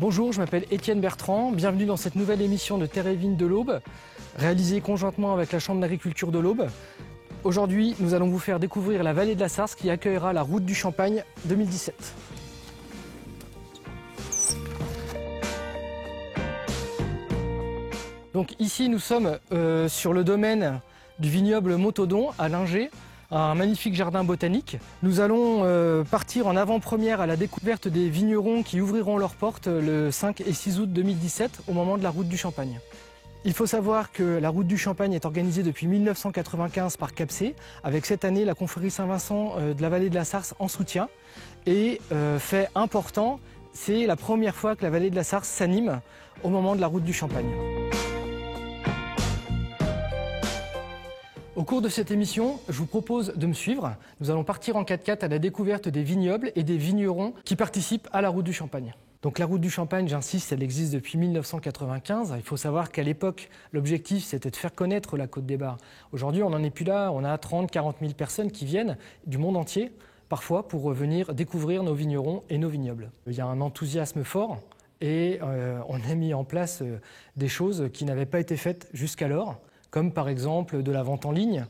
Bonjour, je m'appelle Étienne Bertrand, bienvenue dans cette nouvelle émission de Terre et Vignes de l'Aube, réalisée conjointement avec la Chambre d'agriculture de l'Aube. Aujourd'hui, nous allons vous faire découvrir la vallée de la Sarse qui accueillera la Route du Champagne 2017. Donc ici, nous sommes sur le domaine du vignoble Motaudon à Lingé, un magnifique jardin botanique. Nous allons partir en avant-première à la découverte des vignerons qui ouvriront leurs portes le 5 et 6 août 2017 au moment de la Route du Champagne. Il faut savoir que la Route du Champagne est organisée depuis 1995 par CAPC, avec cette année la confrérie Saint-Vincent de la vallée de la Sarse en soutien. Et fait important, c'est la première fois que la vallée de la Sarse s'anime au moment de la Route du Champagne. Au cours de cette émission, je vous propose de me suivre. Nous allons partir en 4x4 à la découverte des vignobles et des vignerons qui participent à la Route du Champagne. Donc la Route du Champagne, j'insiste, elle existe depuis 1995. Il faut savoir qu'à l'époque, l'objectif, c'était de faire connaître la Côte des Bars. Aujourd'hui, on n'en est plus là. On a 30-40 000 personnes qui viennent du monde entier, parfois, pour venir découvrir nos vignerons et nos vignobles. Il y a un enthousiasme fort et on a mis en place des choses qui n'avaient pas été faites jusqu'alors, comme par exemple de la vente en ligne.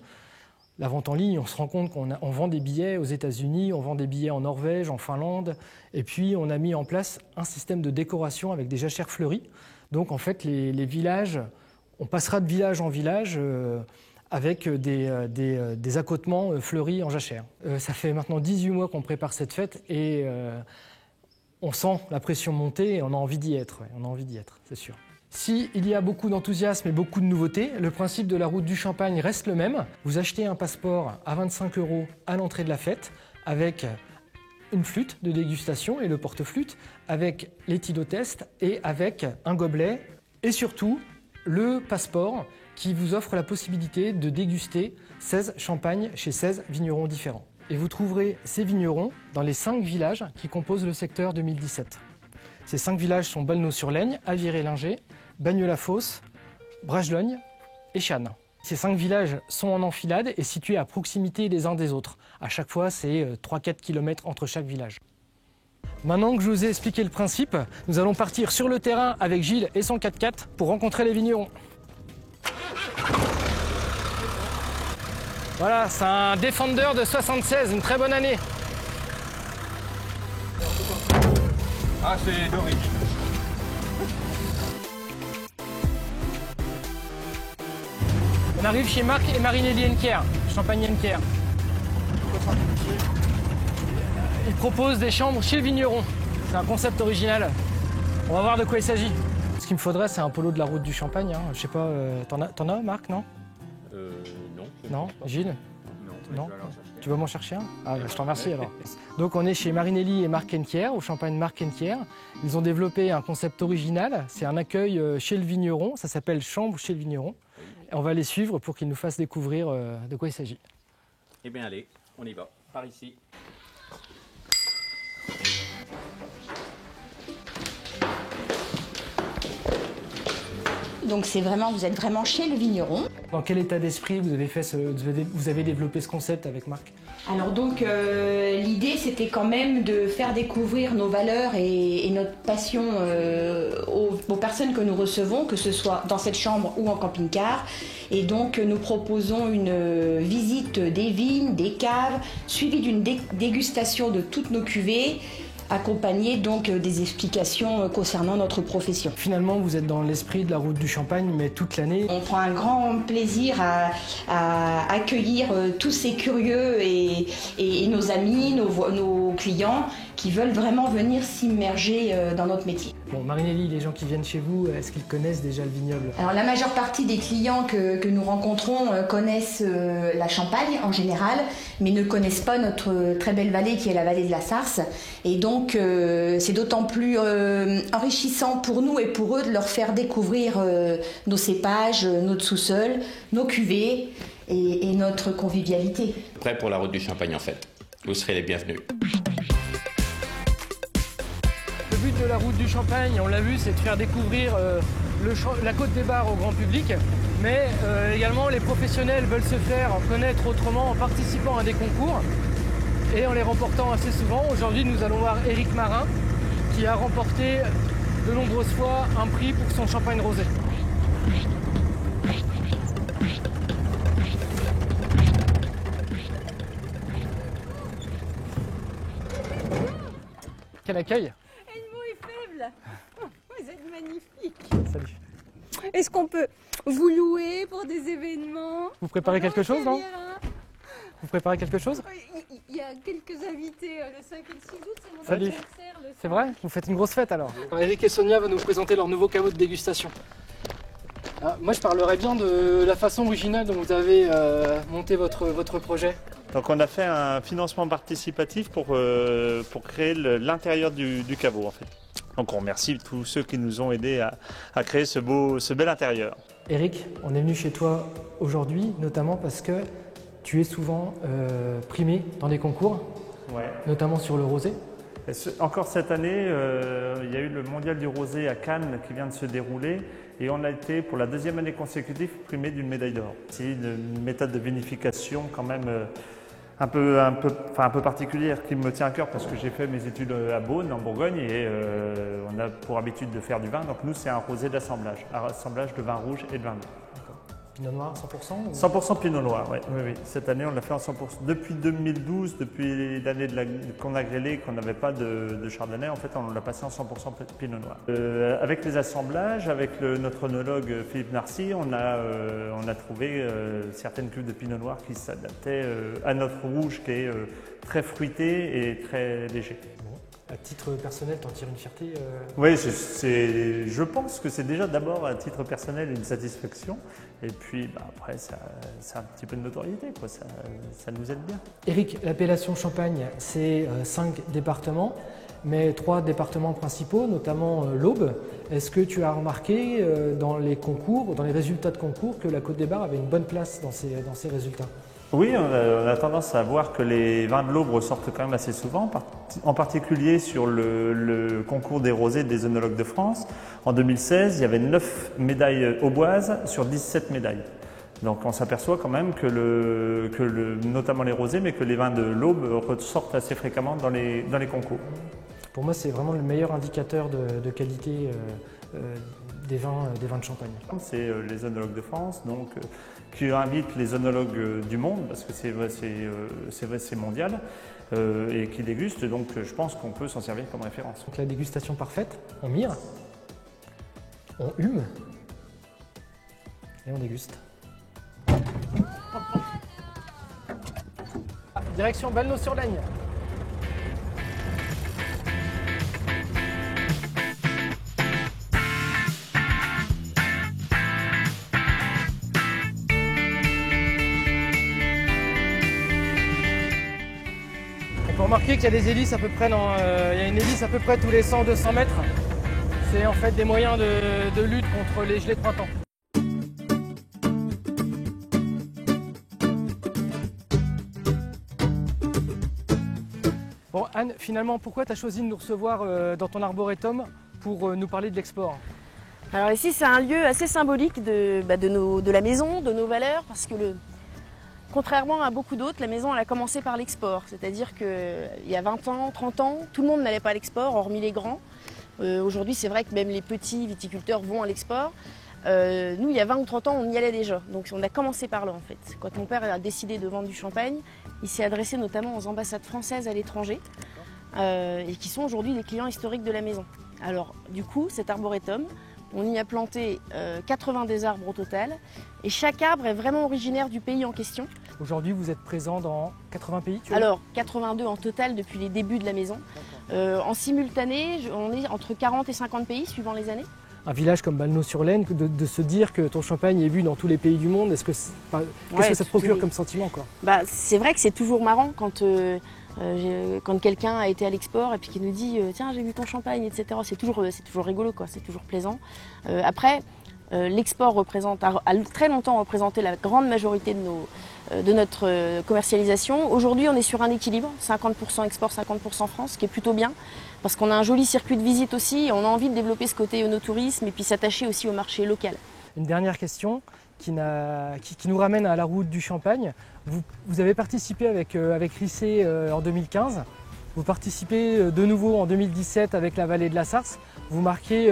La vente en ligne, on se rend compte qu'on vend des billets aux États-Unis, on vend des billets en Norvège, en Finlande, et puis on a mis en place un système de décoration avec des jachères fleuries. Donc en fait, les villages, on passera de village en village avec des accotements fleuris en jachère. Ça fait maintenant 18 mois qu'on prépare cette fête et on sent la pression monter et on a envie d'y être, ouais, on a envie d'y être, c'est sûr. S'il y a beaucoup d'enthousiasme et beaucoup de nouveautés, le principe de la Route du Champagne reste le même. Vous achetez un passeport à 25 € à l'entrée de la fête avec une flûte de dégustation et le porte-flûte, avec l'éthylotest et avec un gobelet et surtout le passeport qui vous offre la possibilité de déguster 16 champagnes chez 16 vignerons différents. Et vous trouverez ces vignerons dans les 5 villages qui composent le secteur 2017. Ces 5 villages sont Balneau-sur-Laigne, Aviré-Lingé, Bagnes-la-Fosse, Bragelogne et Channes. Ces 5 villages sont en enfilade et situés à proximité les uns des autres. À chaque fois, c'est 3-4 km entre chaque village. Maintenant que je vous ai expliqué le principe, nous allons partir sur le terrain avec Gilles et son 4x4 pour rencontrer les vignerons. Voilà, c'est un Defender de 76, une très bonne année. Ah, c'est d'origine. On arrive chez Marc et Marinelli Henker, Champagne Henker. Ils proposent des chambres chez le vigneron. C'est un concept original. On va voir de quoi il s'agit. Ce qu'il me faudrait, c'est un polo de la Route du Champagne. Hein. Je sais pas, t'en as, Marc, non? Non. Non, Gilles? Non. Tu vas m'en chercher un? Ah, je t'en remercie alors. Donc on est chez Marinelli et Marc Henker, au Champagne Marc Henker. Ils ont développé un concept original, c'est un accueil chez le vigneron, ça s'appelle Chambre chez le vigneron. Et on va les suivre pour qu'ils nous fassent découvrir de quoi il s'agit. Eh bien allez, on y va, par ici. Donc vous êtes vraiment chez le vigneron. Dans quel état d'esprit vous avez développé ce concept avec Marc? Alors donc l'idée c'était quand même de faire découvrir nos valeurs et notre passion aux personnes que nous recevons, que ce soit dans cette chambre ou en camping-car. Et donc nous proposons une visite des vignes, des caves, suivie d'une dégustation de toutes nos cuvées, accompagné donc des explications concernant notre profession. Finalement, vous êtes dans l'esprit de la Route du Champagne, mais toute l'année. On prend un grand plaisir à accueillir tous ces curieux et nos amis, nos clients qui veulent vraiment venir s'immerger dans notre métier. Bon, Marinelli, les gens qui viennent chez vous, est-ce qu'ils connaissent déjà le vignoble? Alors la majeure partie des clients que nous rencontrons connaissent la Champagne en général, mais ne connaissent pas notre très belle vallée qui est la vallée de la Sarse. Et donc c'est d'autant plus enrichissant pour nous et pour eux de leur faire découvrir nos cépages, notre sous-sol, nos cuvées et notre convivialité. Prêt pour la Route du Champagne en fait. Vous serez les bienvenus. Le but de la Route du Champagne, on l'a vu, c'est de faire découvrir la Côte des Bars au grand public, mais également les professionnels veulent se faire connaître autrement en participant à des concours et en les remportant assez souvent. Aujourd'hui, nous allons voir Éric Marin qui a remporté de nombreuses fois un prix pour son champagne rosé. Quel accueil! Edmond est faible. Vous êtes magnifique. Salut. Est-ce qu'on peut vous louer pour des événements? Vous préparez quelque chose, non? Hein. Vous préparez quelque chose? Il y a quelques invités le 5 et le 6 août, c'est mon Salut. anniversaire. C'est vrai? Vous faites une grosse fête alors? Eric et Sonia vont nous présenter leur nouveau caveau de dégustation. Ah, moi je parlerais bien de la façon originale dont vous avez monté votre projet. Donc on a fait un financement participatif pour créer l'intérieur du caveau en fait. Donc on remercie tous ceux qui nous ont aidés à créer ce bel intérieur. Eric, on est venu chez toi aujourd'hui notamment parce que tu es souvent primé dans des concours, Ouais. notamment sur le rosé. Encore cette année, il y a eu le mondial du rosé à Cannes qui vient de se dérouler et on a été pour la deuxième année consécutive primé d'une médaille d'or. C'est une méthode de vinification quand même un peu particulière qui me tient à cœur parce que j'ai fait mes études à Beaune en Bourgogne et on a pour habitude de faire du vin. Donc nous c'est un rosé d'assemblage, un assemblage de vin rouge et de vin blanc. Pinot noir 100% ou... 100% Pinot Noir, ouais. Oui. Cette année, on l'a fait en 100%. Depuis 2012, depuis l'année qu'on a grêlé, qu'on n'avait pas de Chardonnay, en fait, on l'a passé en 100% Pinot Noir. Avec les assemblages, avec notre œnologue Philippe Narcy, on a trouvé certaines cuves de Pinot Noir qui s'adaptaient à notre rouge qui est très fruité et très léger. À titre personnel, t'en tires une fierté Oui, je pense que c'est déjà d'abord à titre personnel une satisfaction. Et puis après, c'est un petit peu de notoriété, quoi. Ça nous aide bien. Eric, l'appellation Champagne, c'est 5 départements, mais 3 départements principaux, notamment l'Aube. Est-ce que tu as remarqué dans les concours, dans les résultats de concours, que la Côte des Bars avait une bonne place dans ces résultats? Oui, on a tendance à voir que les vins de l'Aube ressortent quand même assez souvent, en particulier sur le concours des rosés des œnologues de France. En 2016, il y avait 9 médailles auboises sur 17 médailles. Donc on s'aperçoit quand même notamment les rosés, mais que les vins de l'Aube ressortent assez fréquemment dans les concours. Pour moi, c'est vraiment le meilleur indicateur de qualité des vins de Champagne. C'est les œnologues de France, donc qui invitent les œnologues du monde, parce que c'est mondial, et qui dégustent, donc je pense qu'on peut s'en servir comme référence. Donc la dégustation parfaite, on mire, on hume, et on déguste. Direction Balneau-sur-Laigne. On peut remarquer qu'il y a des hélices à peu près il y a une hélice à peu près tous les 100-200 mètres. C'est en fait des moyens de lutte contre les gelées de printemps. Bon Anne, finalement, pourquoi tu as choisi de nous recevoir dans ton arboretum pour nous parler de l'export? Alors ici, c'est un lieu assez symbolique de la maison, de nos valeurs, parce que contrairement à beaucoup d'autres, la maison elle a commencé par l'export. C'est-à-dire qu'il y a 20 ans, 30 ans, tout le monde n'allait pas à l'export, hormis les grands. Aujourd'hui, c'est vrai que même les petits viticulteurs vont à l'export. Nous, il y a 20 ou 30 ans, on y allait déjà. Donc on a commencé par là en fait. Quand mon père a décidé de vendre du champagne, il s'est adressé notamment aux ambassades françaises à l'étranger, et qui sont aujourd'hui des clients historiques de la maison. Alors du coup, cet arboretum, on y a planté 80 arbres au total, et chaque arbre est vraiment originaire du pays en question. Aujourd'hui, vous êtes présent dans 80 pays, tu vois? Alors, 82 en total depuis les débuts de la maison. En simultané, on est entre 40 et 50 pays suivant les années. Un village comme Balneau-sur-Laigne, de se dire que ton champagne est vu dans tous les pays du monde, qu'est-ce que ça te procure comme sentiment, quoi? C'est vrai que c'est toujours marrant quand quelqu'un a été à l'export et puis qu'il nous dit tiens, j'ai vu ton champagne, etc. C'est toujours rigolo, quoi. C'est toujours plaisant. Après, l'export a très longtemps représenté la grande majorité de notre commercialisation. Aujourd'hui, on est sur un équilibre, 50% export, 50% France, ce qui est plutôt bien, parce qu'on a un joli circuit de visite aussi, et on a envie de développer ce côté œnotourisme et puis s'attacher aussi au marché local. Une dernière question qui nous ramène à la route du Champagne. Vous avez participé avec Rissé en 2015 Vous participez de nouveau en 2017 avec la vallée de la Sarthe. Vous marquez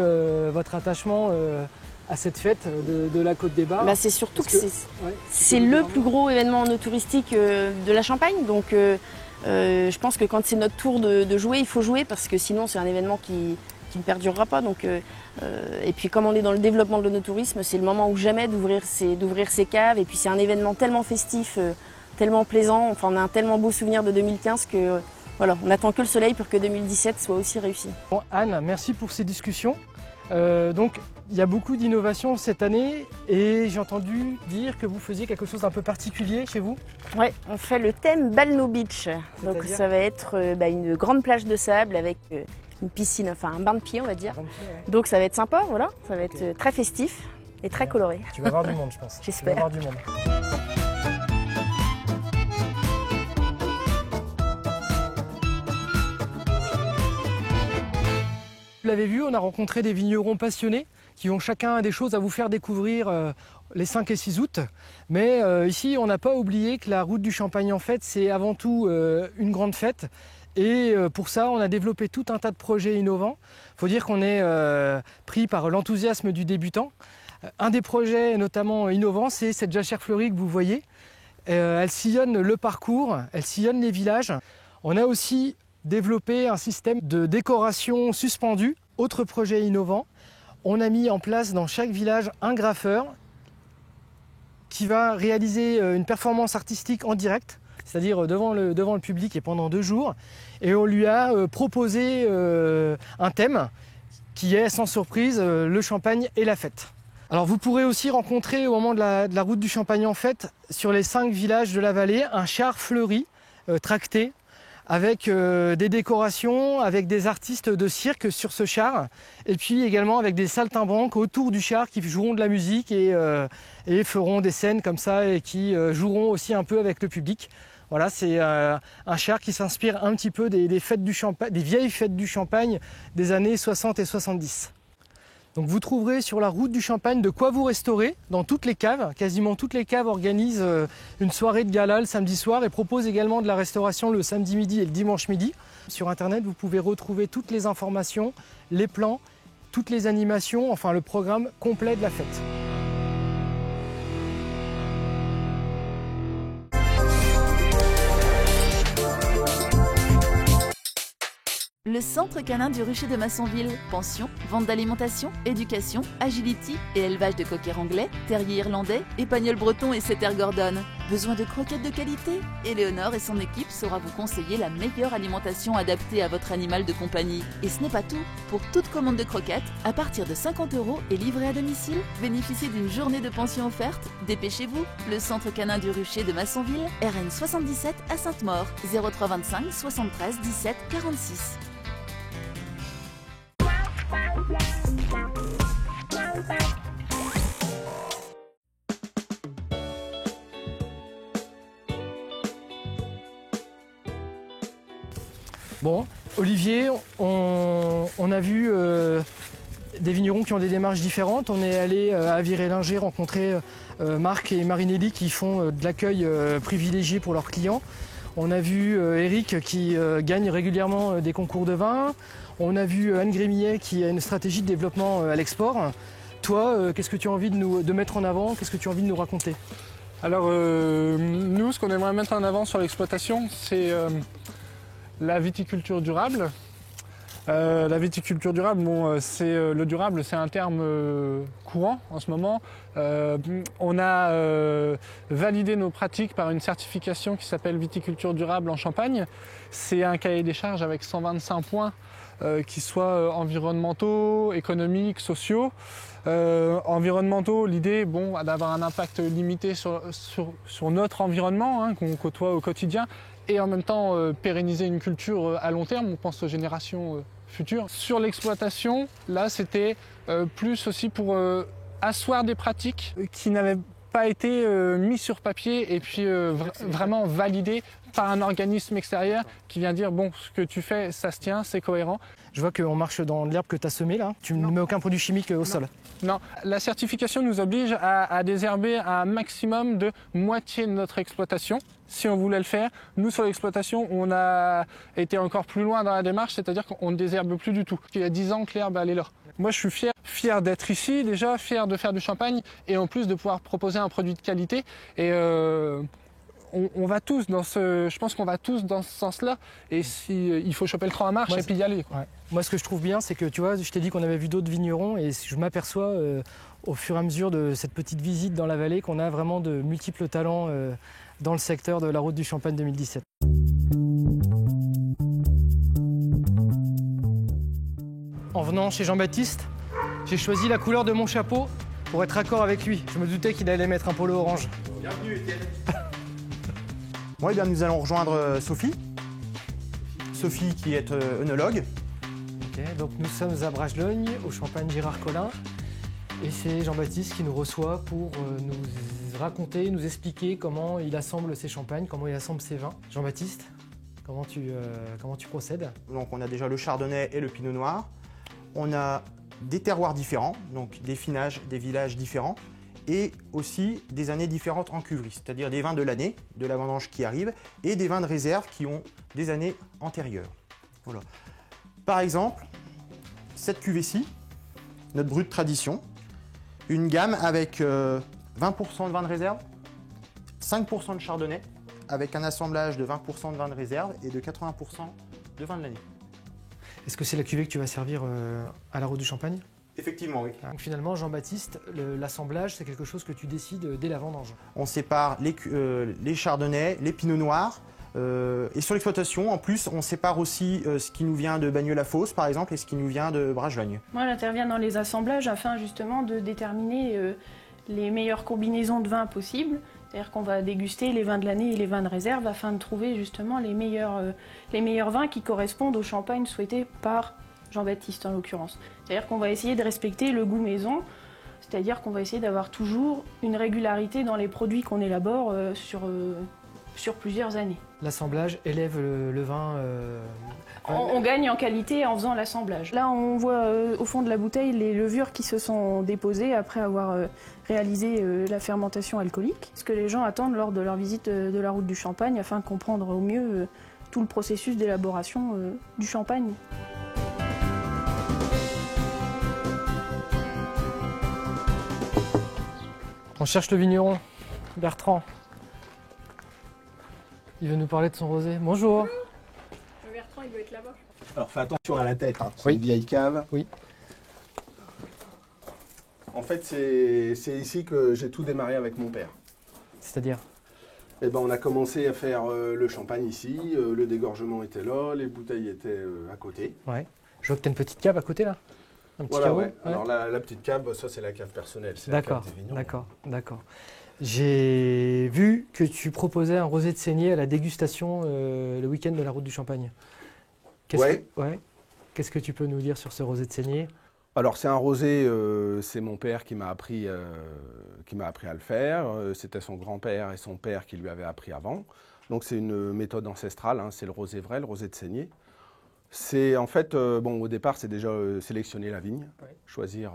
votre attachement à cette fête de la Côte des Bars. Bah, c'est surtout que c'est le plus gros événement touristique de la Champagne. Donc je pense que quand c'est notre tour de jouer, il faut jouer parce que sinon c'est un événement qui ne perdurera pas. Donc, et puis comme on est dans le développement de l'onotourisme, c'est le moment ou jamais d'ouvrir ses caves. Et puis c'est un événement tellement festif, tellement plaisant. Enfin, on a un tellement beau souvenir de 2015 que voilà, on n'attend que le soleil pour que 2017 soit aussi réussi. Bon, Anne, merci pour ces discussions. Donc il y a beaucoup d'innovations cette année et j'ai entendu dire que vous faisiez quelque chose d'un peu particulier chez vous. Oui, on fait le thème Balno Beach. Donc ça va être une grande plage de sable avec une piscine, enfin un bain de pied on va dire. Donc ça va être sympa, voilà, ça va être très festif et très coloré. Tu vas voir du monde je pense. J'espère. Tu vas voir du monde. Vous l'avez vu, on a rencontré des vignerons passionnés qui ont chacun des choses à vous faire découvrir les 5 et 6 août. Mais ici, on n'a pas oublié que la route du Champagne en fête, c'est avant tout une grande fête. Et pour ça, on a développé tout un tas de projets innovants. Il faut dire qu'on est pris par l'enthousiasme du débutant. Un des projets notamment innovants, c'est cette jachère fleurie que vous voyez. Elle sillonne le parcours, elle sillonne les villages. On a aussi développer un système de décoration suspendue. Autre projet innovant, on a mis en place dans chaque village un graffeur qui va réaliser une performance artistique en direct, c'est-à-dire devant le public et pendant 2 jours. Et on lui a proposé un thème qui est sans surprise le champagne et la fête. Alors vous pourrez aussi rencontrer au moment de la route du Champagne en fête, sur les 5 villages de la vallée, un char fleuri tracté, avec des décorations, avec des artistes de cirque sur ce char, et puis également avec des saltimbanques autour du char qui joueront de la musique et feront des scènes comme ça et qui joueront aussi un peu avec le public. Voilà, c'est un char qui s'inspire un petit peu des fêtes du Champagne, des vieilles fêtes du Champagne des années 60 et 70. Donc vous trouverez sur la route du Champagne de quoi vous restaurer dans toutes les caves. Quasiment toutes les caves organisent une soirée de gala le samedi soir et proposent également de la restauration le samedi midi et le dimanche midi. Sur internet, vous pouvez retrouver toutes les informations, les plans, toutes les animations, enfin le programme complet de la fête. Le centre canin du Rucher de Massonville. Pension, vente d'alimentation, éducation, agility et élevage de cocker anglais, terrier irlandais, épagnol breton et setter gordon. Besoin de croquettes de qualité? Éléonore et son équipe saura vous conseiller la meilleure alimentation adaptée à votre animal de compagnie. Et ce n'est pas tout. Pour toute commande de croquettes, à partir de 50 € et livré à domicile, bénéficiez d'une journée de pension offerte. Dépêchez-vous. Le centre canin du Rucher de Massonville, RN 77 à Sainte-Maure, 0325 73 17 46. Bon, Olivier, on a vu des vignerons qui ont des démarches différentes. On est allé à Viré-Linger rencontrer Marc et Marinelli qui font de l'accueil privilégié pour leurs clients. On a vu Eric qui gagne régulièrement des concours de vin. On a vu Anne Grémillet qui a une stratégie de développement à l'export. Toi, qu'est-ce que tu as envie de mettre en avant? Qu'est-ce que tu as envie de nous raconter? Alors, nous, ce qu'on aimerait mettre en avant sur l'exploitation, c'est la viticulture durable. La viticulture durable, bon, le durable, c'est un terme courant en ce moment. On a validé nos pratiques par une certification qui s'appelle viticulture durable en Champagne. C'est un cahier des charges avec 125 points qui soient environnementaux, économiques, sociaux. Environnementaux, l'idée, bon, d'avoir un impact limité sur notre environnement, hein, qu'on côtoie au quotidien, et en même temps pérenniser une culture à long terme, on pense aux générations futures. Sur l'exploitation, là c'était plus aussi pour asseoir des pratiques qui n'avaient pas été mises sur papier et puis vraiment validées par un organisme extérieur qui vient dire bon, ce que tu fais, ça se tient, c'est cohérent. Je vois qu'on marche dans l'herbe que tu as semée là. Tu ne mets aucun produit chimique au sol. Non, la certification nous oblige à désherber un maximum de moitié de notre exploitation, si on voulait le faire. Nous, sur l'exploitation, on a été encore plus loin dans la démarche, c'est-à-dire qu'on ne désherbe plus du tout. Il y a 10 ans que l'herbe, elle est là. Moi, je suis fier d'être ici, déjà, fier de faire du champagne, et en plus de pouvoir proposer un produit de qualité. Et on va tous je pense qu'on va tous dans ce sens-là. Et il faut choper le train à marche et puis y aller. Ouais. Moi, ce que je trouve bien, c'est que tu vois, je t'ai dit qu'on avait vu d'autres vignerons et je m'aperçois au fur et à mesure de cette petite visite dans la vallée qu'on a vraiment de multiples talents dans le secteur de la route du Champagne 2017. En venant chez Jean-Baptiste, j'ai choisi la couleur de mon chapeau pour être raccord avec lui. Je me doutais qu'il allait mettre un polo orange. Bienvenue, Étienne. Bon, eh bien, nous allons rejoindre Sophie. Sophie qui est œnologue. Ok, donc nous sommes à Bragelonne, au Champagne Girard Collin. Et c'est Jean-Baptiste qui nous reçoit pour nous raconter, nous expliquer comment il assemble ses champagnes, comment il assemble ses vins. Jean-Baptiste, comment tu procèdes? Donc on a déjà le chardonnay et le pinot noir. On a des terroirs différents, donc des finages, des villages différents. Et aussi des années différentes en cuverie, c'est-à-dire des vins de l'année, de la vendange qui arrive, et des vins de réserve qui ont des années antérieures. Voilà. Par exemple, cette cuvée-ci, notre brut tradition, une gamme avec 20% de vins de réserve, 5% de chardonnay, avec un assemblage de 20% de vins de réserve et de 80% de vins de l'année. Est-ce que c'est la cuvée que tu vas servir à la route du Champagne? Effectivement, oui. Donc finalement, Jean-Baptiste, l'assemblage, c'est quelque chose que tu décides dès la vendange. On sépare les chardonnays, les pinots noirs, et sur l'exploitation, en plus, on sépare aussi ce qui nous vient de Bagneux-la-Fosse, par exemple, et ce qui nous vient de Bragelonne. Moi, j'interviens dans les assemblages afin justement de déterminer les meilleures combinaisons de vins possibles. C'est-à-dire qu'on va déguster les vins de l'année et les vins de réserve afin de trouver justement les meilleurs vins qui correspondent au champagne souhaité par Jean-Baptiste en l'occurrence. C'est-à-dire qu'on va essayer de respecter le goût maison, c'est-à-dire qu'on va essayer d'avoir toujours une régularité dans les produits qu'on élabore sur plusieurs années. L'assemblage élève le vin. On gagne en qualité en faisant l'assemblage. Là, on voit au fond de la bouteille les levures qui se sont déposées après avoir réalisé la fermentation alcoolique. Ce que les gens attendent lors de leur visite de la route du Champagne afin de comprendre au mieux tout le processus d'élaboration du champagne. On cherche le vigneron, Bertrand. Il veut nous parler de son rosé. Bonjour. Bertrand, il doit être là-bas. Alors fais attention à la tête, hein. C'est Oui. une vieille cave. Oui. En fait, c'est ici que j'ai tout démarré avec mon père. C'est-à-dire? Eh ben, on a commencé à faire le champagne ici, le dégorgement était là, les bouteilles étaient à côté. Ouais. Je vois que tu as une petite cave à côté là. Un petit Voilà, carreau. ouais. Alors la petite cave, ça c'est la cave personnelle. C'est la D'accord, cave des vignerons. d'accord, d'accord. J'ai vu que tu proposais un rosé de saignée à la dégustation le week-end de la route du Champagne. Qu'est-ce que tu peux nous dire sur ce rosé de saignée? Alors c'est un rosé, c'est mon père qui m'a appris à le faire. C'était son grand-père et son père qui lui avaient appris avant. Donc c'est une méthode ancestrale, hein, c'est le rosé vrai, le rosé de saignée. C'est en fait, au départ, c'est déjà sélectionner la vigne, choisir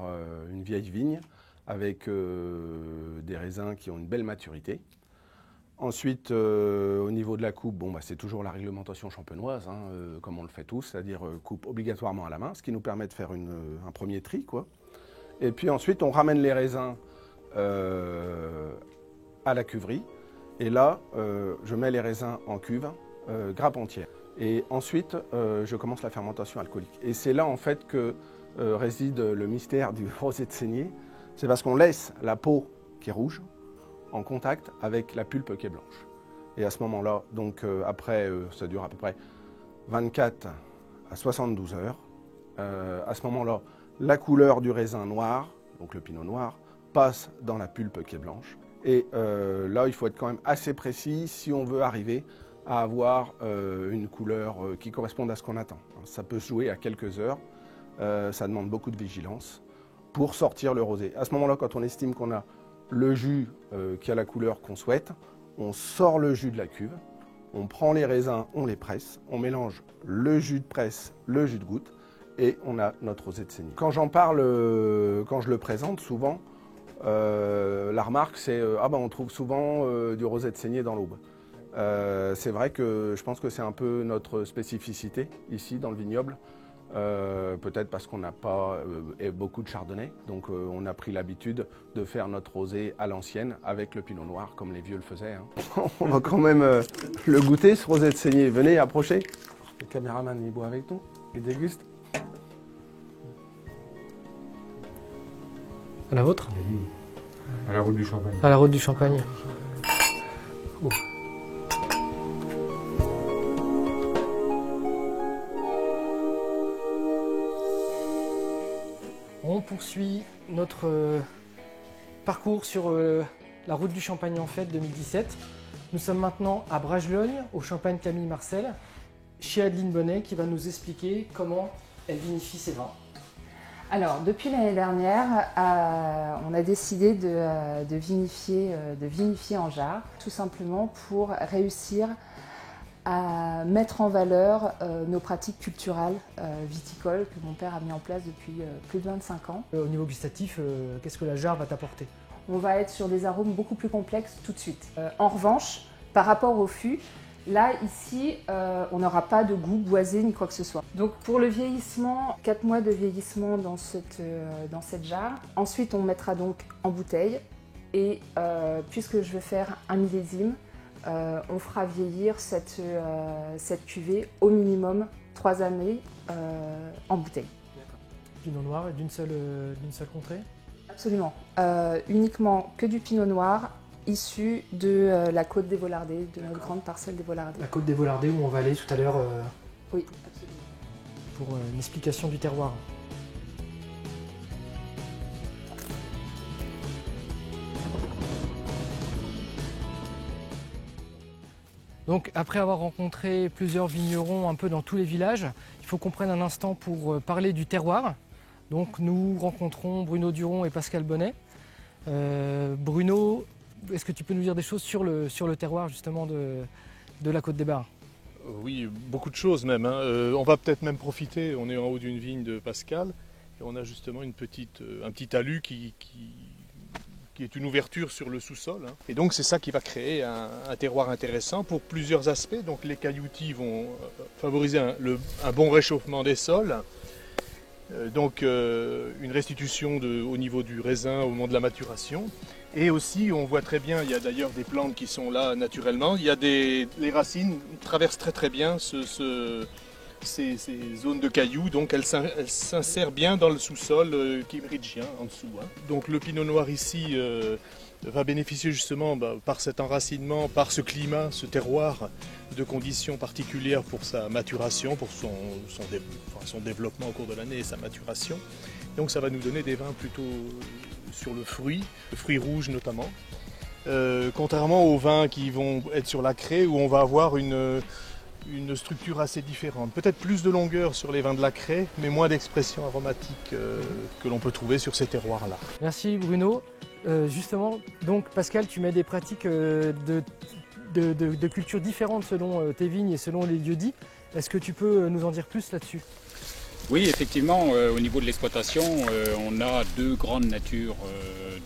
une vieille vigne avec des raisins qui ont une belle maturité. Ensuite, au niveau de la coupe, c'est toujours la réglementation champenoise, hein, comme on le fait tous, c'est-à-dire coupe obligatoirement à la main, ce qui nous permet de faire un premier tri, quoi. Et puis ensuite, on ramène les raisins à la cuverie. Et là, je mets les raisins en cuve, grappe entière. Et ensuite, je commence la fermentation alcoolique. Et c'est là, en fait, que réside le mystère du rosé de saignée. C'est parce qu'on laisse la peau qui est rouge en contact avec la pulpe qui est blanche. Et à ce moment-là, donc après, ça dure à peu près 24 à 72 heures. À ce moment-là, la couleur du raisin noir, donc le pinot noir, passe dans la pulpe qui est blanche. Et là, il faut être quand même assez précis si on veut arriver à avoir une couleur qui corresponde à ce qu'on attend. Ça peut se jouer à quelques heures, ça demande beaucoup de vigilance pour sortir le rosé. À ce moment-là, quand on estime qu'on a le jus qui a la couleur qu'on souhaite, on sort le jus de la cuve, on prend les raisins, on les presse, on mélange le jus de presse, le jus de goutte, et on a notre rosé de saignée. Quand j'en parle, quand je le présente souvent, la remarque c'est ah ben on trouve souvent du rosé de saignée dans l'Aube. C'est vrai que je pense que c'est un peu notre spécificité ici dans le vignoble. Peut-être parce qu'on n'a pas beaucoup de chardonnay, donc on a pris l'habitude de faire notre rosé à l'ancienne avec le pinot noir comme les vieux le faisaient. Hein. On va quand même le goûter, ce rosé de saignée. Venez, approchez. Le caméraman il boit avec nous, il déguste. À la vôtre? À la route du Champagne. À la route du Champagne. Oh. On poursuit notre parcours sur la route du Champagne en fête 2017. Nous sommes maintenant à Bragelonne, au Champagne Camille Marcel, chez Adeline Bonnet qui va nous expliquer comment elle vinifie ses vins. Alors, depuis l'année dernière, on a décidé de vinifier en jarre, tout simplement pour réussir à mettre en valeur nos pratiques culturelles viticoles que mon père a mis en place depuis plus de 25 ans. Au niveau gustatif, qu'est-ce que la jarre va t'apporter? On va être sur des arômes beaucoup plus complexes tout de suite. En revanche, par rapport au fût, là, ici, on n'aura pas de goût boisé ni quoi que ce soit. Donc pour le vieillissement, 4 mois de vieillissement dans cette jarre. Ensuite, on mettra donc en bouteille. Et puisque je vais faire un millésime, on fera vieillir cette cuvée au minimum 3 années en bouteille. Pinot noir d'une seule contrée? Absolument. Uniquement que du pinot noir issu de la côte des Volardais, de notre grande parcelle des Volardais. La côte des Volardais où on va aller tout à l'heure oui, absolument. Pour une explication du terroir. Donc après avoir rencontré plusieurs vignerons un peu dans tous les villages, il faut qu'on prenne un instant pour parler du terroir. Donc nous rencontrons Bruno Duron et Pascal Bonnet. Bruno, est-ce que tu peux nous dire des choses sur le terroir justement de la Côte des Barres? Oui, beaucoup de choses même. Hein. On va peut-être même profiter, on est en haut d'une vigne de Pascal, et on a justement un petit talus qui est une ouverture sur le sous-sol. Hein. Et donc c'est ça qui va créer un terroir intéressant pour plusieurs aspects. Donc les cailloutis vont favoriser un bon réchauffement des sols. Donc une restitution au niveau du raisin au moment de la maturation. Et aussi, on voit très bien, il y a d'ailleurs des plantes qui sont là naturellement. Il y a les racines traversent très très bien ces zones de cailloux, donc elles s'insèrent bien dans le sous-sol cambridgien en dessous. Hein. Donc le pinot noir ici va bénéficier justement par cet enracinement, par ce climat, ce terroir de conditions particulières pour sa maturation, pour son développement au cours de l'année et sa maturation. Donc ça va nous donner des vins plutôt sur le fruit rouge notamment. Contrairement aux vins qui vont être sur la craie où on va avoir une structure assez différente. Peut-être plus de longueur sur les vins de la craie, mais moins d'expression aromatique que l'on peut trouver sur ces terroirs-là. Merci Bruno. Justement, donc Pascal, tu mets des pratiques de culture différentes selon tes vignes et selon les lieux-dits. Est-ce que tu peux nous en dire plus là-dessus? Oui, effectivement, au niveau de l'exploitation, on a 2 grandes natures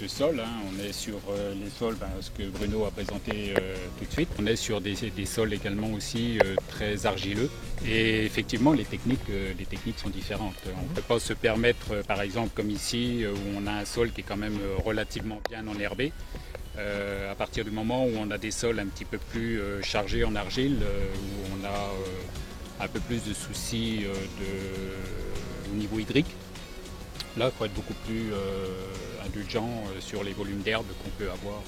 de sol. Hein. On est sur les sols, ce que Bruno a présenté tout de suite. On est sur des sols également aussi très argileux. Et effectivement, les techniques sont différentes. On ne peut pas se permettre, par exemple, comme ici, où on a un sol qui est quand même relativement bien enherbé. À partir du moment où on a des sols un petit peu plus chargés en argile, où on a un peu plus de soucis au niveau hydrique. Là, il faut être beaucoup plus indulgent sur les volumes d'herbe qu'on peut avoir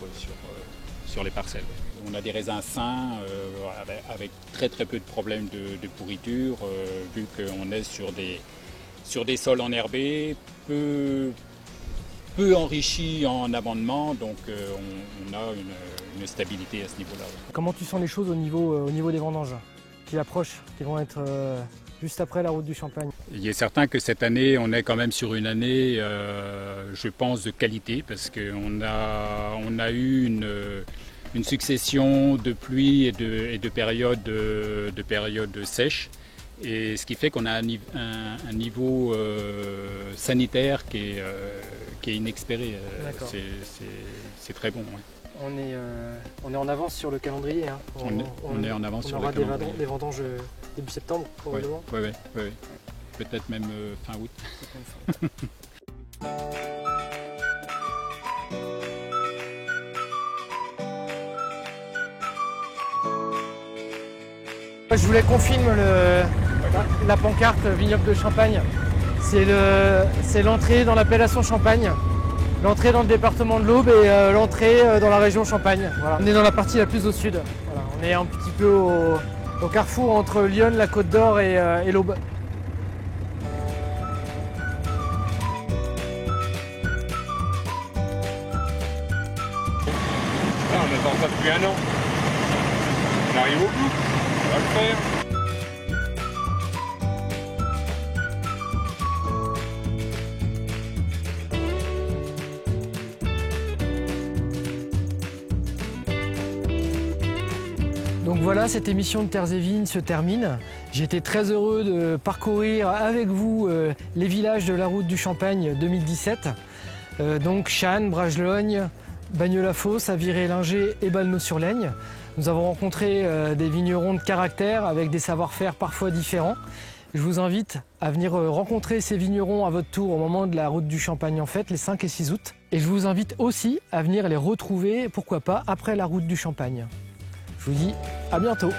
sur les parcelles. On a des raisins sains avec très très peu de problèmes de pourriture, vu qu'on est sur des sols enherbés, peu enrichis en amendement, donc on a une stabilité à ce niveau-là. Comment tu sens les choses au niveau des vendanges qui approchent, qui vont être juste après la route du Champagne? Il est certain que cette année, on est quand même sur une année, je pense, de qualité, parce qu'on a eu une succession de pluies et de périodes sèches. Et ce qui fait qu'on a un niveau sanitaire qui est inexpéré. C'est très bon. Ouais. On est en avance sur le calendrier. Hein. On est en avance sur le calendrier. On aura des vendanges début septembre, probablement. Oui. Peut-être même fin août. Je voulais qu'on filme la pancarte vignoble de Champagne. C'est l'entrée dans l'appellation Champagne, l'entrée dans le département de l'Aube et l'entrée dans la région Champagne. Voilà. On est dans la partie la plus au sud. Voilà. On est un petit peu au carrefour entre Lyon, la Côte d'Or et l'Aube. Là, on attend ça depuis 1 an. On arrive au bout. On va le faire. Donc voilà, cette émission de Terres et Vignes se termine. J'ai été très heureux de parcourir avec vous les villages de la route du Champagne 2017. Donc Channes, Bragelonne, Bagnes-la-Fosse, Aviré-Linger et Balneau-sur-Laigne. Nous avons rencontré des vignerons de caractère avec des savoir-faire parfois différents. Je vous invite à venir rencontrer ces vignerons à votre tour au moment de la route du Champagne en fête, les 5 et 6 août. Et je vous invite aussi à venir les retrouver, pourquoi pas, après la route du Champagne. Je vous dis à bientôt.